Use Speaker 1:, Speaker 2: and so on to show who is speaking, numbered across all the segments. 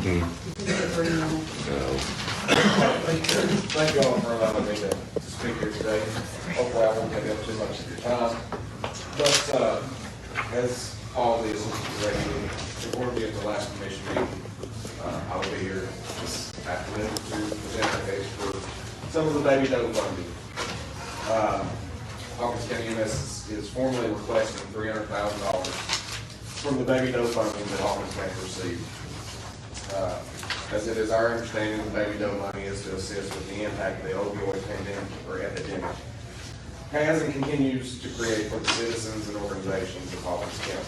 Speaker 1: Thank you all for allowing me to speak here today. Hopefully I won't take up too much of your time. But as all the assistants regularly reported me at the last commission meeting, I will be here this afternoon to present our case for some of the baby doe funding. Hawkins County EMS is formally requesting $300,000 from the baby doe funding that Hawkins County received. As it is our understanding, the baby doe money is to assist with the impact the opioid pandemic or epidemic has and continues to create for the citizens and organizations of Hawkins County.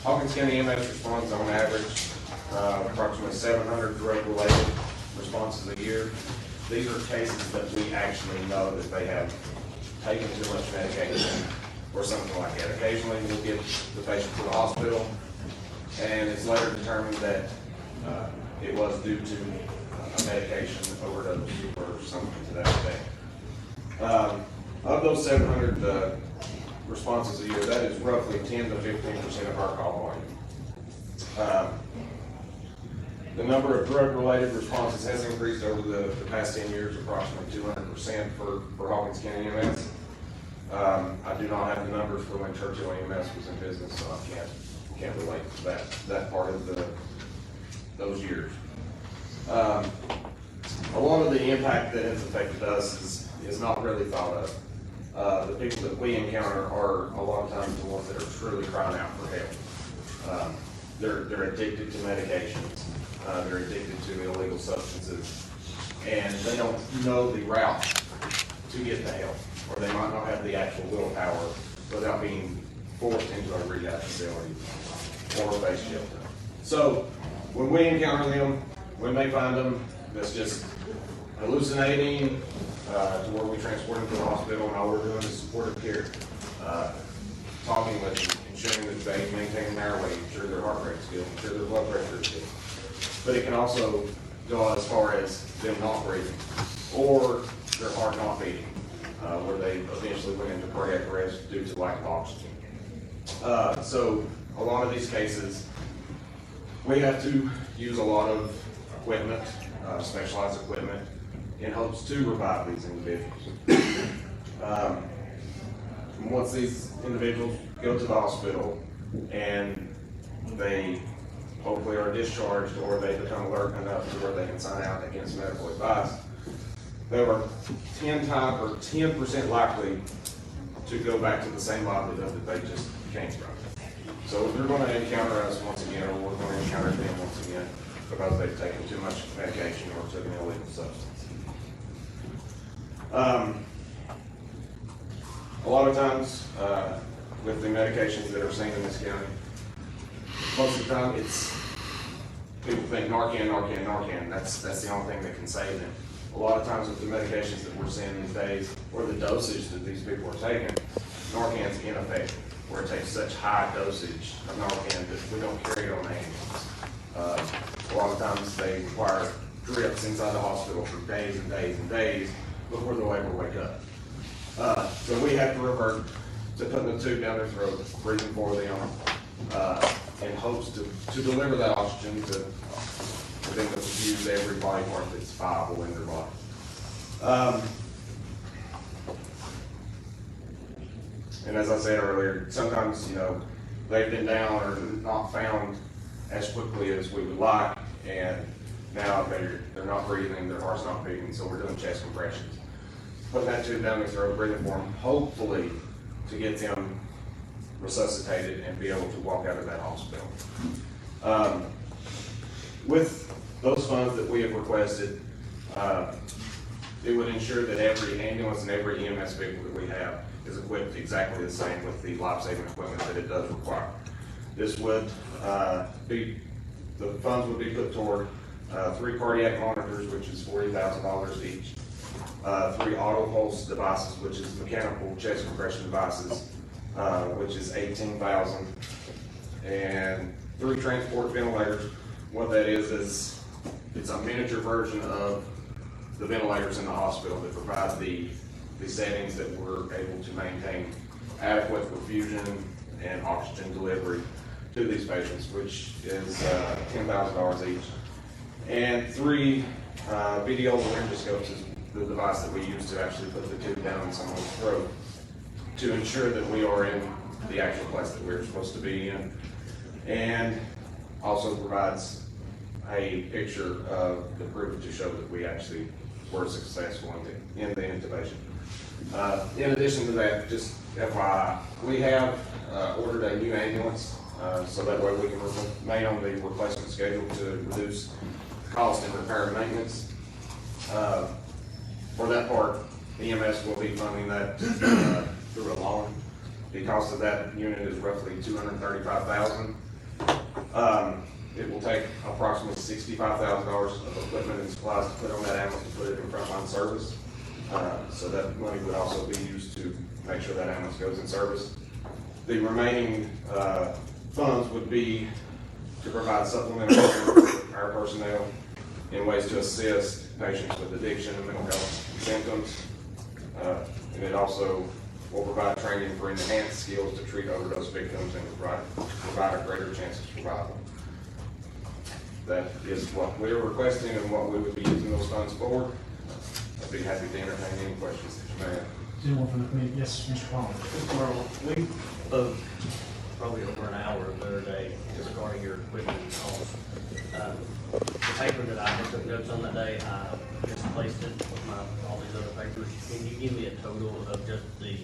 Speaker 1: Hawkins County EMS responds on average approximately 700 drug-related responses a year. These are cases that we actually know that they have taken too much medication or something like that. Occasionally we'll get the patient to the hospital and it's later determined that it was due to a medication overdose or something to that effect. Of those 700 responses a year, that is roughly 10 to 15% of our call volume. The number of drug-related responses has increased over the past 10 years, approximately 200% for Hawkins County EMS. I do not have the numbers for when Churchill EMS was in business, so I can't relate to that part of those years. A lot of the impact that has affected us is not really thought of. The people that we encounter are a lot of times the ones that are truly crying out for help. They're addicted to medications. They're addicted to illegal substances, and they don't know the route to get the help, or they might not have the actual willpower without being forced into a rehab facility or a base shelter. So when we encounter them, when they find them that's just hallucinating, to where we transport them to the hospital, and all we're doing is supportive care, talking with them, ensuring that they maintain an airway, ensure their heart rate's good, ensure their blood pressure is good. But it can also go as far as them not breathing or their heart not beating, where they eventually went into cardiac arrest due to lack of oxygen. So a lot of these cases, we have to use a lot of equipment, specialized equipment, in hopes to revive these individuals. Once these individuals go to the hospital and they hopefully are discharged or they become alert enough to where they can sign out against medical advice, they are 10% likely to go back to the same livelihood that they just came from. So they're going to encounter us once again, or we're going to encounter them once again because they've taken too much medication or took an illegal substance. A lot of times with the medications that are seen in this county, most of the time people think Narcan. That's the only thing that can save them. A lot of times with the medications that we're seeing these days, or the dosage that these people are taking, Narcan's ineffective, where it takes such high dosage of Narcan that we don't carry it on the ambulance. A lot of times they require drips inside the hospital for days and days and days before they'll ever wake up. So we have to revert to putting the tube down their throat, breathing for them, in hopes to deliver that oxygen to them to use every body part that's viable in their body. And as I said earlier, sometimes, they've been down or not found as quickly as we would like, and now they're not breathing, their heart's not beating, so we're doing chest compressions. Putting that tube down their throat, breathing for them, hopefully to get them resuscitated and be able to walk out of that hospital. With those funds that we have requested, it would ensure that every ambulance and every EMS vehicle that we have is equipped exactly the same with the life-saving equipment that it does require. This would the funds would be put toward 3 cardiac monitors, which is $40,000 each, 3 auto pulse devices, which is mechanical chest compression devices, which is $18,000, and 3 transport ventilators. What that is it's a miniature version of the ventilators in the hospital that provide the settings that we're able to maintain adequate perfusion and oxygen delivery to these patients, which is $10,000 each. And 3 video laryngoscopes is the device that we use to actually put the tube down in someone's throat to ensure that we are in the actual place that we're supposed to be in. And also provides a picture of the proof to show that we actually were successful in the intubation. In addition to that, just FYI, we have ordered a new ambulance, so that way we can remain on the replacement schedule to reduce cost and repair and maintenance. For that part, EMS will be funding that through a loan. The cost of that unit is roughly $235,000. It will take approximately $65,000 of equipment and supplies to put on that ambulance to put it in frontline service. So that money would also be used to make sure that ambulance goes in service. The remaining funds would be to provide supplemental for our personnel in ways to assist patients with addiction and mental health symptoms. And it also will provide training for enhanced skills to treat overdose victims and provide a greater chance of survival. That is what we're requesting and what we would be using those funds for. I'd be happy to entertain any questions that you may have.
Speaker 2: Anyone from the committee? Yes, Mr. Palmer.
Speaker 3: Mr. Merle, we spoke probably over an hour the other day regarding your equipment and cost. The paper that I took notes on that day, I misplaced it with all these other papers. Can you give me a total of just the,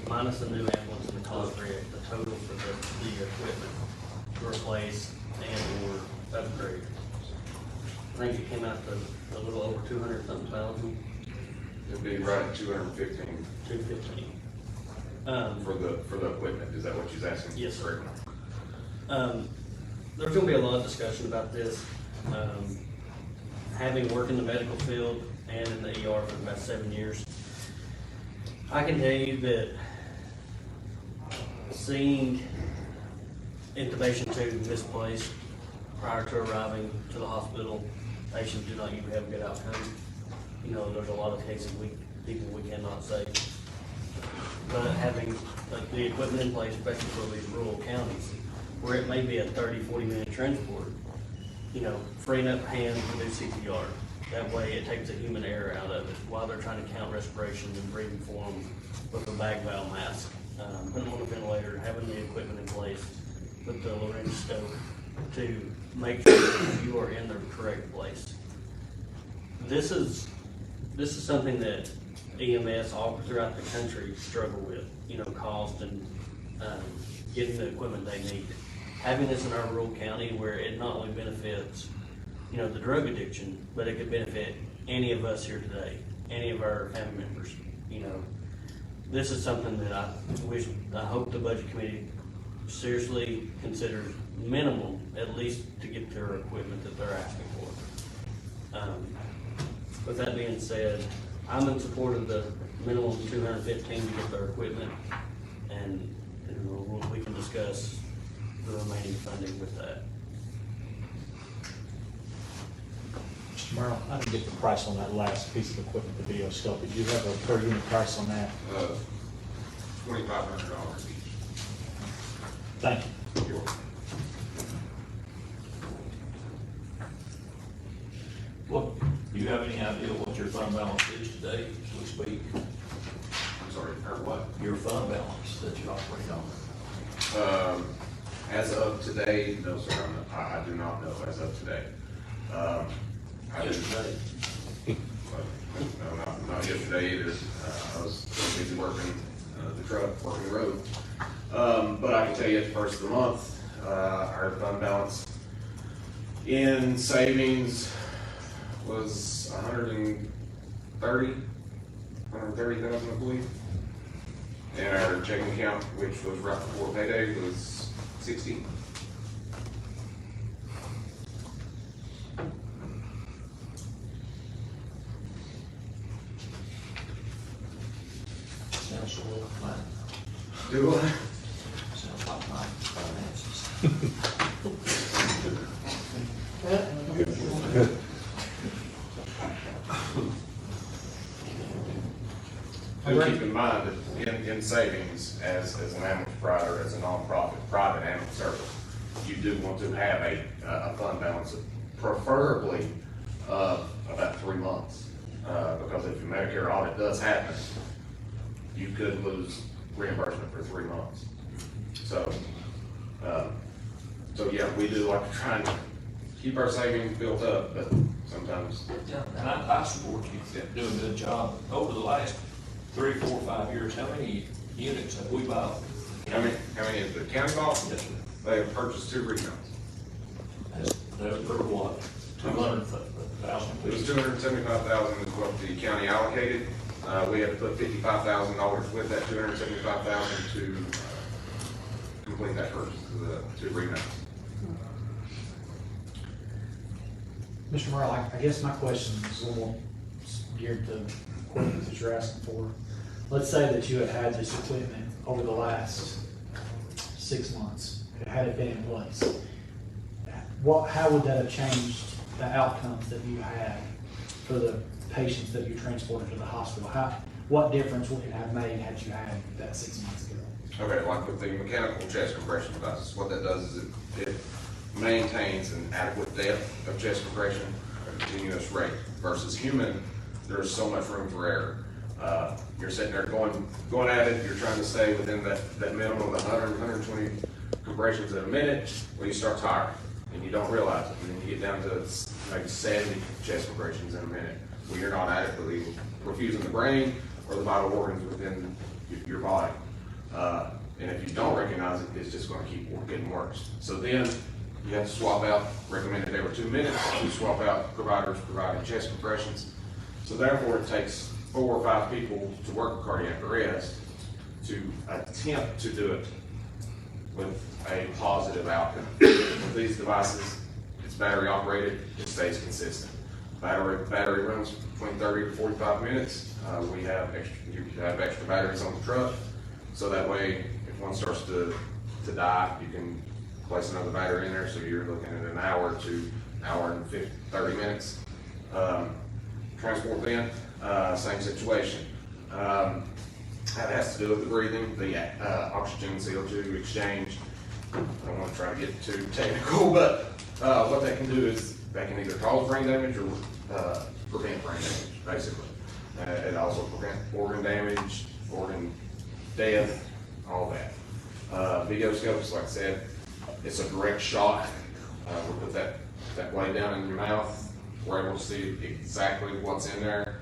Speaker 3: minus the new ambulance and the cost for it, the total for the equipment to replace and or upgrade? I think it came out to a little over 200-something thousand.
Speaker 1: It'd be right at 215.
Speaker 3: 215.
Speaker 1: For the equipment, is that what she's asking?
Speaker 3: Yes, sir. There's going to be a lot of discussion about this. Having worked in the medical field and in the ER for about 7 years, I can tell you that seeing intubation tube misplaced prior to arriving to the hospital, patients do not usually have a good outcome. You know, there's a lot of cases people we cannot save. But having the equipment in place, especially for these rural counties, where it may be a 30-40 minute transport, you know, freeing up hands to do CPR. That way it takes the human error out of it while they're trying to count respiration and breathing for them with a bag valve mask. Put them on a ventilator, having the equipment in place with the laryngoscope to make sure that you are in the correct place. This is something that EMS all throughout the country struggle with, you know, cost and getting the equipment they need. Having this in our rural county where it not only benefits, you know, the drug addiction, but it could benefit any of us here today, any of our family members. You know, this is something that I hope the budget committee seriously considers minimum, at least to get their equipment that they're asking for. With that being said, I'm in support of the minimum 215 to get their equipment, and we can discuss the remaining funding with that.
Speaker 2: Mr. Merle, I didn't get the price on that last piece of equipment, the video scope. Did you have a per unit price on that?
Speaker 1: $2,500 each.
Speaker 2: Thank you.
Speaker 1: You're welcome.
Speaker 4: What, do you have any idea what your fund balance is today, as we speak?
Speaker 1: I'm sorry, or what?
Speaker 4: Your fund balance that you operate on?
Speaker 1: As of today, no, sir, I do not know as of today.
Speaker 4: Yesterday?
Speaker 1: No, not yesterday either. I was busy working the truck, working the road. But I can tell you at the first of the month, our fund balance in savings was 130,000, I believe. And our checking account, which was right before payday, was 60.
Speaker 4: Sounds a little flat.
Speaker 1: Do I?
Speaker 4: Sounds like my finances.
Speaker 1: Do keep in mind that in savings, as an ambulance provider, as a nonprofit private ambulance service, you do want to have a fund balance, preferably of about 3 months. Because if your Medicare audit does happen, you could lose reimbursement for 3 months. So yeah, we do like to try and keep our savings built up, but sometimes.
Speaker 4: Yeah, and I support you doing a good job. Over the last 3, 4, 5 years, how many units have we bought?
Speaker 1: How many is the county bought?
Speaker 4: Yes, sir.
Speaker 1: They have purchased 2 retails.
Speaker 4: Those were what, 200,000
Speaker 1: It was
Speaker 4: apiece?
Speaker 1: 275,000 is what the county allocated. We had to put $55,000 with that 275,000 to complete that purchase of the 2 retails.
Speaker 2: Mr. Merle, I guess my question is a little more geared to the equipment that you're asking for. Let's say that you had had this equipment over the last 6 months, had it been in place. How would that have changed the outcomes that you had for the patients that you transported to the hospital? What difference would it have made had you had that 6 months ago?
Speaker 1: Okay, like with the mechanical chest compression devices, what that does is it maintains an adequate depth of chest compression at a continuous rate versus human. There's so much room for error. You're sitting there going at it, you're trying to stay within that minimum of 100, 120 compressions in a minute. Well, you start tiring and you don't realize it. And then you get down to maybe 70 chest compressions in a minute where you're not adequately perfusing the brain or the vital organs within your body. And if you don't recognize it, it's just going to keep getting worse. So then you have to swap out, recommended every 2 minutes, you swap out providers providing chest compressions. So therefore, it takes 4 or 5 people to work a cardiac arrest to attempt to do it with a positive outcome. With these devices, it's battery operated, it stays consistent. Battery runs between 30 to 45 minutes. You have extra batteries on the truck, so that way, if one starts to die, you can place another battery in there, so you're looking at an hour to hour and 30 minutes. Transport then, same situation. That has to do with the breathing, the oxygen CO2 exchange. I don't want to try to get too technical, but what that can do is that can either cause brain damage or prevent brain damage, basically. It also prevents organ damage, organ death, all that. Video scopes, like I said, it's a direct shot. We put that blade down in your mouth. We're able to see exactly what's in there.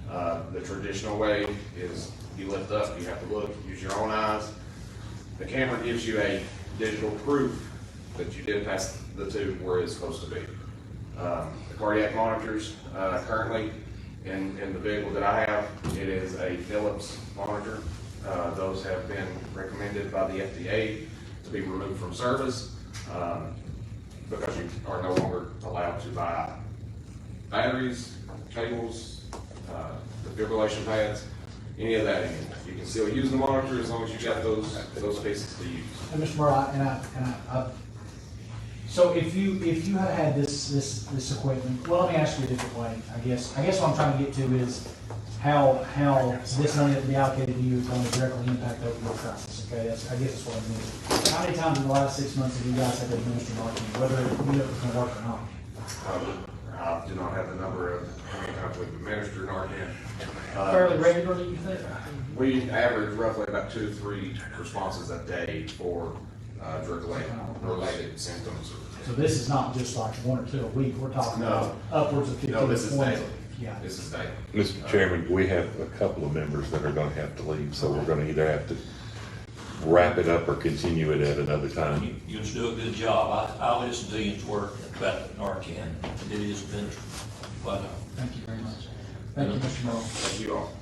Speaker 1: The traditional way is you lift up, you have to look, use your own eyes. The camera gives you a digital proof that you did pass the tube where it's supposed to be. The cardiac monitors, currently in the vehicle that I have, it is a Philips monitor. Those have been recommended by the FDA to be removed from service because you are no longer allowed to buy batteries, cables, defibrillation pads, any of that in it. You can still use the monitor as long as you got those pieces to use.
Speaker 2: And Mr. Merle, so if you had had this equipment, well, let me ask you a different way. I guess what I'm trying to get to is how this money that will be allocated to you is going to directly impact the opioid crisis. Okay, I guess that's what I mean. How many times in the last 6 months have you guys had to administer Narcan, whether you know if it's going to work or not?
Speaker 1: I do not have the number of how many times we've administered Narcan.
Speaker 2: Fairly regularly, you think?
Speaker 1: We average roughly about 2 to 3 responses a day for drug-related symptoms.
Speaker 2: So this is not just like 1 or 2 a week. We're talking
Speaker 1: No.
Speaker 2: about upwards of 15
Speaker 1: No, this is
Speaker 2: 20.
Speaker 1: daily.
Speaker 2: Yeah.
Speaker 1: This is daily.
Speaker 5: Mr. Chairman, we have a couple of members that are gonna have to leave, so we're gonna either have to wrap it up or continue it at another time.
Speaker 4: You just do a good job. I listened to Ian's work about the Narcan. It is finished. But
Speaker 2: Thank you very much. Thank you, Mr. Merle.
Speaker 1: Thank you all.